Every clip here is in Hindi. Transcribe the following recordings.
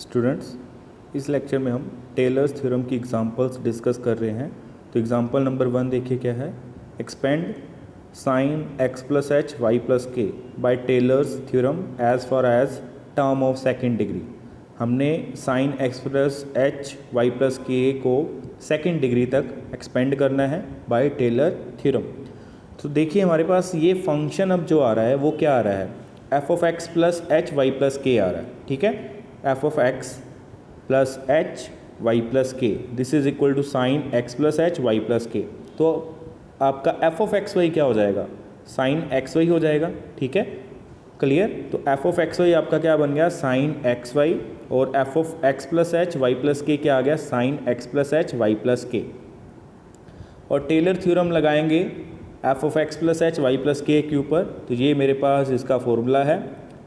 स्टूडेंट्स, इस लेक्चर में हम टेलर्स थ्योरम की एग्जांपल्स डिस्कस कर रहे हैं। तो एग्जांपल नंबर 1 देखिए क्या है। Expand sine x plus h y plus k by Taylor's theorem as far as term of second degree. हमने sine x plus h y plus k को सेकेंड डिग्री तक एक्सपेंड करना है बाय टेलर थ्योरम। तो देखिए हमारे पास ये फंक्शन अब जो आ रहा है वो क्या आ रहा है, f of x plus h y plus k आ रहा है। ठीक है, f of x plus h y plus k, this is equal to sine x plus h y plus k. तो आपका एफ ऑफ एक्स वाई क्या हो जाएगा, साइन एक्स वाई हो जाएगा। ठीक है, क्लियर। तो एफ ऑफ एक्स वाई आपका क्या बन गया, साइन एक्स वाई, और f of x plus h y plus k क्या आ गया, sine x plus h y plus k. और टेलर थ्योरम लगाएंगे f of x plus h y plus k ऊपर। तो ये मेरे पास इसका फॉर्मूला है,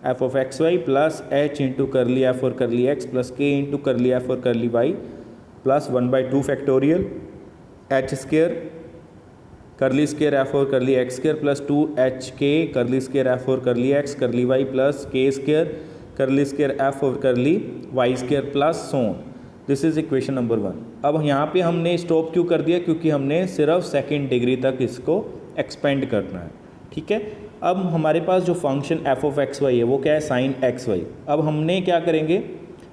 f of x y plus h into curly f और curly x plus k into curly f और curly y plus 1/2 factorial H square curly square f और curly x square plus 2h के करली स्केयर एफ और curly x curly y plus k square curly square f और curly y square plus so on. This is equation number 1। अब यहाँ पे हमने स्टॉप क्यों कर दिया, क्योंकि हमने सिर्फ सेकेंड डिग्री तक इसको एक्सपेंड करना है। ठीक है, अब हमारे पास जो function f of x y है वो क्या है, साइन एक्स वाई। अब हमने क्या करेंगे,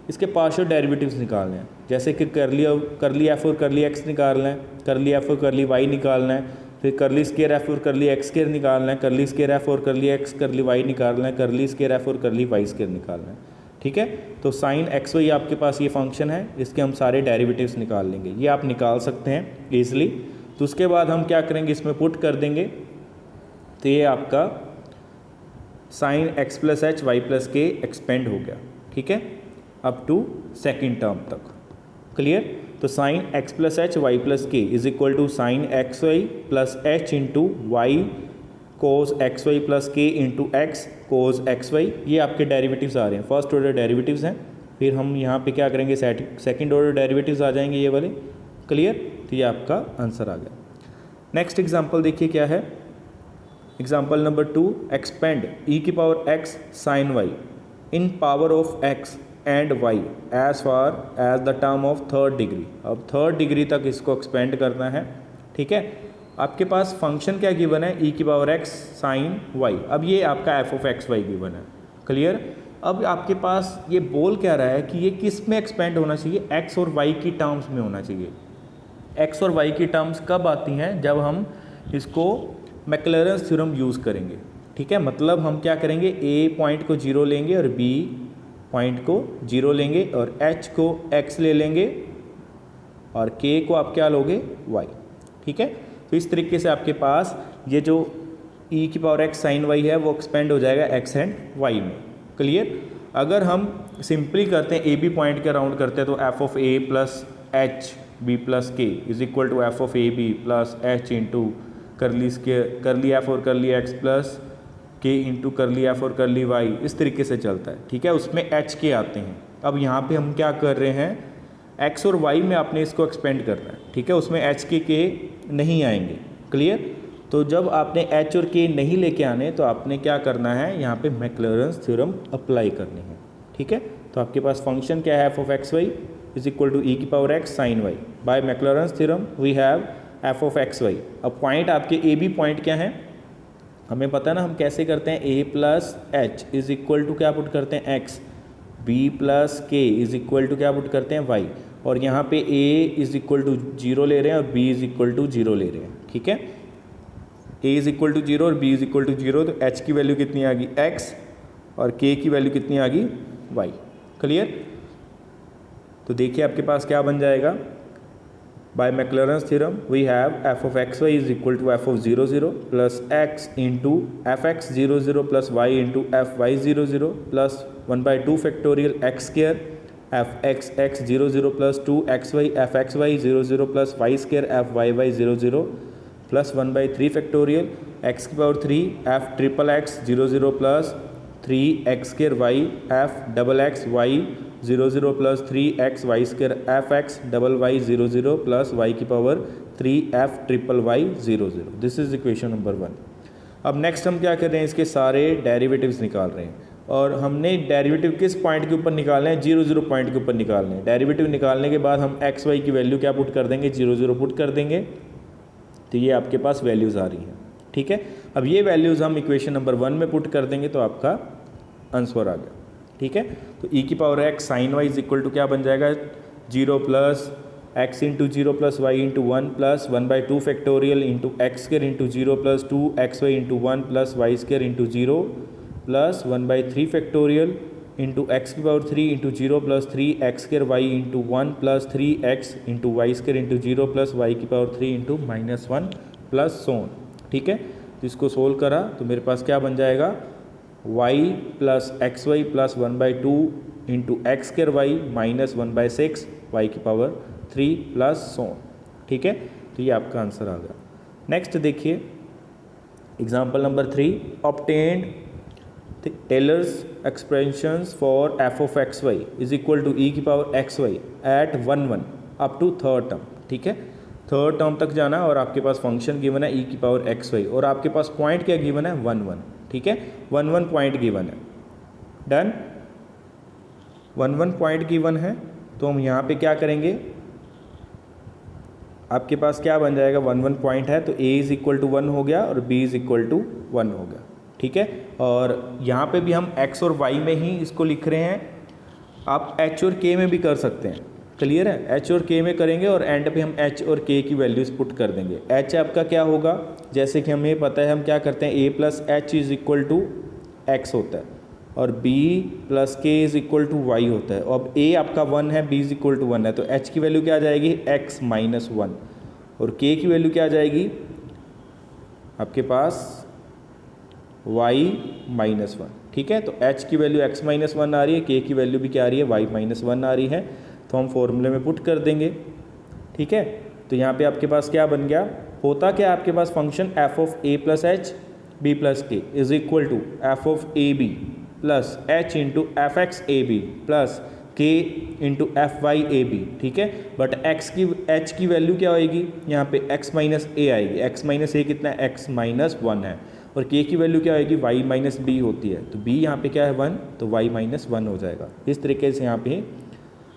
इसके पार्शियल डेरिवेटिव्स निकालने हैं। जैसे कि करली एफ और करली एक्स निकालना है, करली एफ और करली वाई निकालना है, फिर करली स्केयर एफ और करली एक्स स्केयर निकालना है, करली स्केयर एफ और करली एक्स करली वाई निकालना है, करली स्केयर एफ और करली वाई स्केयर निकालना है। ठीक है, तो साइन एक्स वाई आपके पास ये फंक्शन है, इसके हम सारे डेरिवेटिव्स निकाल लेंगे। ये आप निकाल सकते हैं ईजिली। तो उसके बाद हम क्या करेंगे, इसमें पुट कर देंगे। तो ये आपका sine x plus h y plus k expand हो गया। ठीक है, अप टू सेकेंड टर्म तक। क्लियर। तो sine x plus h y plus k is equal to sine x y plus h into y cos x y plus k into x cos x y. ये आपके डेरिवेटिव्स आ रहे हैं, फर्स्ट ऑर्डर डेरिवेटिव्स हैं। फिर हम यहाँ पे क्या करेंगे, सेकंड ऑर्डर डेरिवेटिव्स आ जाएंगे ये वाले। क्लियर। तो ये आपका आंसर आ गया। नेक्स्ट एग्जाम्पल देखिए क्या है। एग्जाम्पल नंबर 2, एक्सपेंड ई की power x sine y in power of x and y as far as the term of third degree. अब थर्ड डिग्री तक इसको एक्सपेंड करना है। ठीक है, आपके पास फंक्शन क्या गिवन है, ई की पावर एक्स साइन वाई। अब ये आपका f of x y given है। क्लियर। अब आपके पास ये बोल क्या रहा है कि ये किस में एक्सपेंड होना चाहिए, एक्स और वाई की टर्म्स में होना चाहिए। एक्स और वाई की टर्म्स कब आती हैं, जब हम इसको मैक्लॉरेंस थ्योरम यूज़ करेंगे। ठीक है, मतलब हम क्या करेंगे, ए पॉइंट को 0 लेंगे और बी पॉइंट को 0 लेंगे और एच को x ले लेंगे और k को आप क्या लोगे, y। ठीक है, तो इस तरीके से आपके पास ये जो e की पावर x साइन y है वो एक्सपेंड हो जाएगा x एंड y में। क्लियर। अगर हम सिंपली करते हैं, ए बी पॉइंट के अराउंड करते हैं, तो f of a plus h b plus k is equal to f of a b plus h into curly f और curly x plus k into curly f और करली वाई। इस तरीके से चलता है। ठीक है, उसमें एच के आते हैं। अब यहाँ पे हम क्या कर रहे हैं, एक्स और वाई में आपने इसको एक्सपेंड करना है। ठीक है, उसमें एच के नहीं आएंगे। क्लियर। तो जब आपने एच और के नहीं लेके आने तो आपने क्या करना है, यहाँ पे मैक्लॉरेंस थ्योरम अप्लाई करनी है। ठीक है, तो आपके पास फंक्शन क्या है, f of x y is equal to e की power x sine y. By Maclaurin's theorem we have f of x y. अब पॉइंट आपके ए बी पॉइंट क्या है, हमें पता है ना हम कैसे करते हैं, a plus h is equal to क्या पुट करते हैं, x, b plus k is equal to क्या पुट करते हैं, वाई। और यहाँ पे ए इज इक्वल टू 0 ले रहे हैं और बी इज इक्वल टू 0 ले रहे हैं। ठीक है, ए इज इक्वल टू 0 और बी इज इक्वल टू 0, तो एच की वैल्यू कितनी आ गई, एक्स, और के की वैल्यू कितनी आ गई, वाई। क्लियर। तो देखिए आपके पास क्या बन जाएगा, by Maclaurin's theorem we have f of x y is equal to f of 0 0 plus x into f x 0 0 plus y into f y 0 0 plus 1/2 factorial x square f x x 0 0 plus 2x y f x y 0 0 plus y square f y y 0 0 plus 1/3 factorial x की power 3 f triple x 0 0 plus 3x square y f double x y 0 0 plus 3x y square f x double y 0 0 plus y की power 3f triple y 0 0। This is equation number 1। अब नेक्स्ट हम क्या कर रहे हैं, इसके सारे डेरिवेटिव्स निकाल रहे हैं। और हमने डेरिवेटिव किस पॉइंट के ऊपर निकालना है, 0 0 पॉइंट के ऊपर निकालना है। डेरिवेटिव निकालने के बाद हम एक्स वाई की वैल्यू क्या पुट कर देंगे, 0 0 पुट कर देंगे, तो ये आपके पास वैल्यूज़ आ रही हैं। ठीक है, अब ये वैल्यूज़ हम इक्वेशन नंबर 1 में पुट कर देंगे तो आपका आंसर आ गया। ठीक है, तो ई की power x sine y is equal to क्या बन जाएगा, 0 plus x into 0 plus y into 1 plus 1/2 factorial into x square into 0 plus 2 x y into 1 plus y square into 0 plus 1/3 factorial into x की power 3 into 0 plus 3 x square y into 1 plus 3 x into y square into 0 plus y की पावर 3 इंटू -1 प्लस सोन। ठीक है, तो इसको सोल्व करा तो मेरे पास क्या बन जाएगा, y plus x y plus 1/2 into x square y minus 1/6 y की पावर 3 प्लस सोन। ठीक है, तो ये आपका आंसर आ गया। नेक्स्ट देखिए example number 3, obtained Taylor's expressions for f of x y is equal to e की power x y at 1 1 up to third term. ठीक है, थर्ड टर्म तक जाना और आपके पास फंक्शन गिवन है ई की पावर एक्स वाई और आपके पास पॉइंट क्या गिवन है, 1 1। ठीक है, 1 1 पॉइंट गिवन है, डन। 1 1 पॉइंट गिवन है तो हम यहाँ पे क्या करेंगे, आपके पास क्या बन जाएगा, 1 1 पॉइंट है तो a इज़ इक्वल टू 1 हो गया और b इज़ इक्वल टू 1 हो गया। ठीक है, और यहाँ पे भी हम x और y में ही इसको लिख रहे हैं, आप h और k में भी कर सकते हैं। क्लियर है, h और k में करेंगे और एंड पे हम h और k की वैल्यूज़ पुट कर देंगे। h आपका क्या होगा, जैसे कि हमें पता है हम क्या करते हैं, a plus h is equal to x होता है और b plus k is equal to y होता है। अब a आपका 1 है, b इज़ इक्वल टू 1 है, तो h की वैल्यू क्या आ जाएगी, x माइनस 1 और k की वैल्यू क्या आ जाएगी आपके पास y माइनस 1। ठीक है, तो h की वैल्यू x माइनस 1 आ रही है, k की वैल्यू भी क्या आ रही है, y माइनस 1 आ रही है, तो हम फॉर्मूले में पुट कर देंगे। ठीक है, तो यहाँ पे आपके पास क्या बन गया, होता क्या आपके पास function f of a plus h b plus k is equal to f of a b plus h into f x a b plus k into f y a b. ठीक है, बट एच की वैल्यू क्या होएगी, यहाँ पे x माइनस ए आएगी, x माइनस ए कितना है, x माइनस 1 है, और k की वैल्यू क्या होएगी, y माइनस बी होती है, तो b यहाँ पे क्या है 1, तो y माइनस 1 हो जाएगा। इस तरीके से यहाँ पे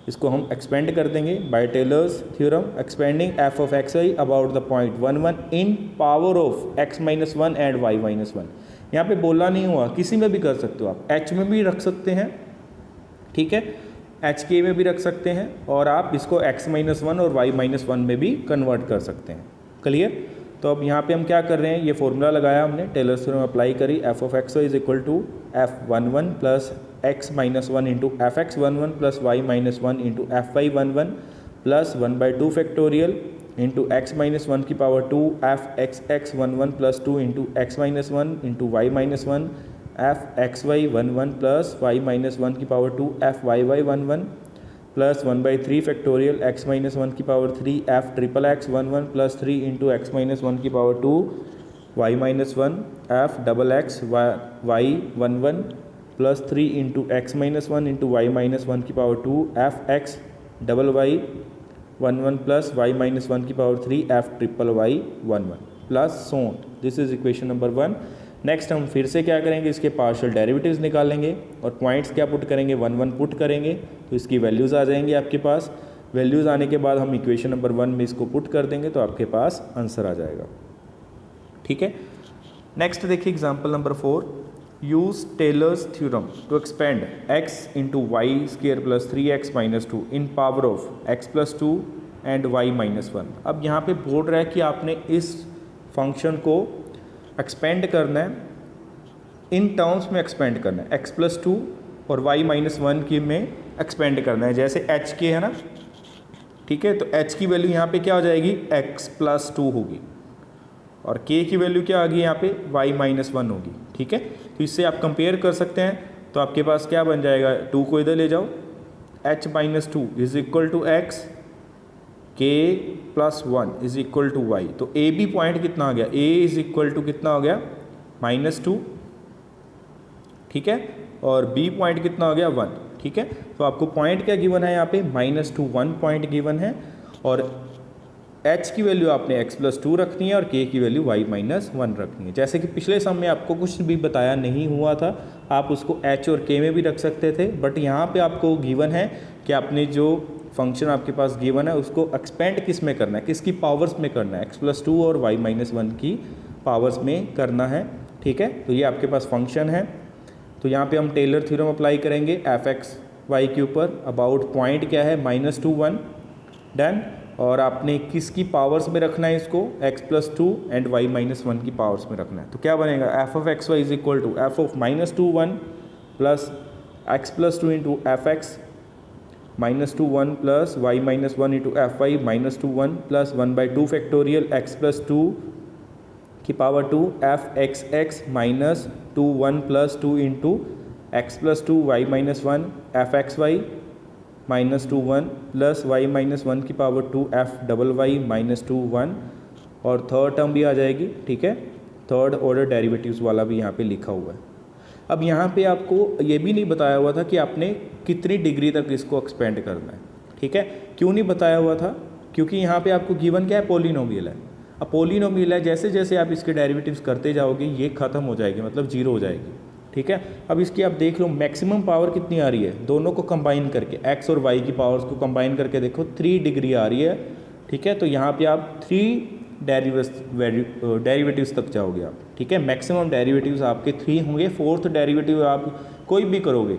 इसको हम एक्सपेंड कर देंगे by Taylor's theorem, expanding f of x y about the point 1 1 in power of x minus 1 and y minus 1। यहाँ पे बोला नहीं हुआ, किसी में भी कर सकते हो आप, h में भी रख सकते हैं, ठीक है, एच के में भी रख सकते हैं, और आप इसको x माइनस 1 और y माइनस 1 में भी कन्वर्ट कर सकते हैं। क्लियर, तो अब यहाँ पे हम क्या कर रहे हैं, ये फॉर्मूला लगाया हमने, टेलर्स थ्योरम अप्लाई करी, f of x y is equal to f 1 1 plus x minus 1 into f x 1 1 plus y minus 1 into f y 1 1 plus 1/2 factorial into x minus 1 की power 2 f x x 1 1 plus 2 into x minus 1 into y minus 1 f x y 1 1 plus y minus 1 की power 2 f y y 1 1 plus 1/3 factorial x minus 1 की power 3 f triple x 1 1 plus 3 into x minus 1 की power 2 y minus 1 f double x y 1 1 plus 3 into x minus 1 into y minus 1 की power 2 f x double y 1 1 plus y minus 1 की power 3 f triple y 1 1 plus so on. This is equation number 1। Next हम फिर से क्या करेंगे, इसके पार्शियल डेरिवेटिव्स निकालेंगे और पॉइंट्स क्या पुट करेंगे, 1 1 पुट करेंगे, तो इसकी वैल्यूज़ आ जाएंगी आपके पास। वैल्यूज़ आने के बाद हम इक्वेशन नंबर 1 में इसको पुट कर देंगे तो आपके पास आंसर आ जाएगा। ठीक है, नेक्स्ट देखिए example number 4, use Taylor's theorem to expand x into y square plus 3x minus 2 in power of x plus 2 and y minus 1। अब यहाँ पे बोल रहा है कि आपने इस फंक्शन को एक्सपेंड करना है, इन टर्म्स में एक्सपेंड करना है, x प्लस 2 और y माइनस 1 की में एक्सपेंड करना है, जैसे h के है ना। ठीक है, तो h की वैल्यू यहाँ पे क्या हो जाएगी, x प्लस 2 होगी और k की वैल्यू क्या आ गई यहाँ पे, y माइनस 1 होगी। ठीक है, तो इससे आप कंपेयर कर सकते हैं, तो आपके पास क्या बन जाएगा, 2 को इधर ले जाओ, h minus 2 is equal to x, k plus 1 is equal to y. तो ए बी पॉइंट कितना आ गया, a इज इक्वल टू कितना हो गया, -2। ठीक है, और b पॉइंट कितना हो गया, 1। ठीक है, तो आपको पॉइंट क्या गिवन है यहाँ पे, -2 1 पॉइंट गिवन है, और h की वैल्यू आपने x+2 रखनी है और k की वैल्यू y-1 रखनी है। जैसे कि पिछले सम में आपको कुछ भी बताया नहीं हुआ था, आप उसको h और k में भी रख सकते थे, बट यहाँ पे आपको गिवन है कि आपने जो फंक्शन आपके पास गिवन है उसको एक्सपेंड किस में करना है, किसकी पावर्स में करना है, x+2 और y-1 की पावर्स में करना है। ठीक है, तो ये आपके पास फंक्शन है। तो यहाँ पे हम टेलर थ्योरम अप्लाई करेंगे f(x)y के ऊपर। अबाउट पॉइंट क्या है, -2 1, डन। और आपने किसकी पावर्स में रखना है इसको, x+2 एंड y-1 की पावर्स में रखना है। तो क्या बनेगा, f(x)y is equal to f(-2 1) plus x+2 into f(x) -2 1 plus y-1 into f(y) -2 1 plus 1/2 factorial x+2 की power 2 f(x)(x) -2 1 plus 2 into x+2 y-1 f(x)(y) -2 1 plus y-1 की पावर 2 f(y) -2 1, और थर्ड टर्म भी आ जाएगी। ठीक है, थर्ड ऑर्डर डेरिवेटिव्स वाला भी यहाँ पे लिखा हुआ है। अब यहाँ पे आपको ये भी नहीं बताया हुआ था कि आपने कितनी डिग्री तक इसको एक्सपेंड करना है। ठीक है, क्यों नहीं बताया हुआ था, क्योंकि यहाँ पे आपको गिवन क्या है, पोलिनोमियल है। अब पोलिनोमियल है, जैसे जैसे आप इसके डेरिवेटिव्स करते जाओगे ये ख़त्म हो जाएगी, मतलब जीरो हो जाएगी। ठीक है, अब इसकी आप देख लो मैक्सिमम पावर कितनी आ रही है, दोनों को कंबाइन करके x और y की पावर्स को कंबाइन करके देखो 3 डिग्री आ रही है। ठीक है, तो यहाँ पे आप 3 डेरिवेटिव्स तक जाओगे आप। ठीक है, मैक्सिमम डेरिवेटिव्स आपके 3 होंगे, फोर्थ डेरिवेटिव आप कोई भी करोगे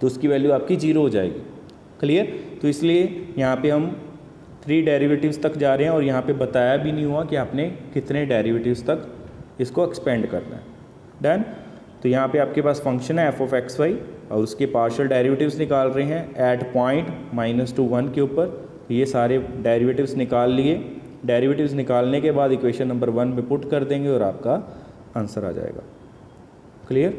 तो उसकी वैल्यू आपकी 0 हो जाएगी। क्लियर, तो इसलिए यहाँ पे हम 3 डेरिवेटिव्स तक जा रहे हैं, और यहाँ पे बताया भी नहीं हुआ कि आपने कितने डेरिवेटिव्स तक इसको एक्सपेंड करना है। डन। तो यहाँ पे आपके पास फंक्शन है f(x)y और उसके पार्शियल डेरिवेटिव्स निकाल रहे हैं एट पॉइंट -2 1 के ऊपर। तो ये सारे डेरिवेटिव्स निकाल लिए। डेरिवेटिव्स निकालने के बाद इक्वेशन नंबर 1 में पुट कर देंगे और आपका आंसर आ जाएगा। क्लियर।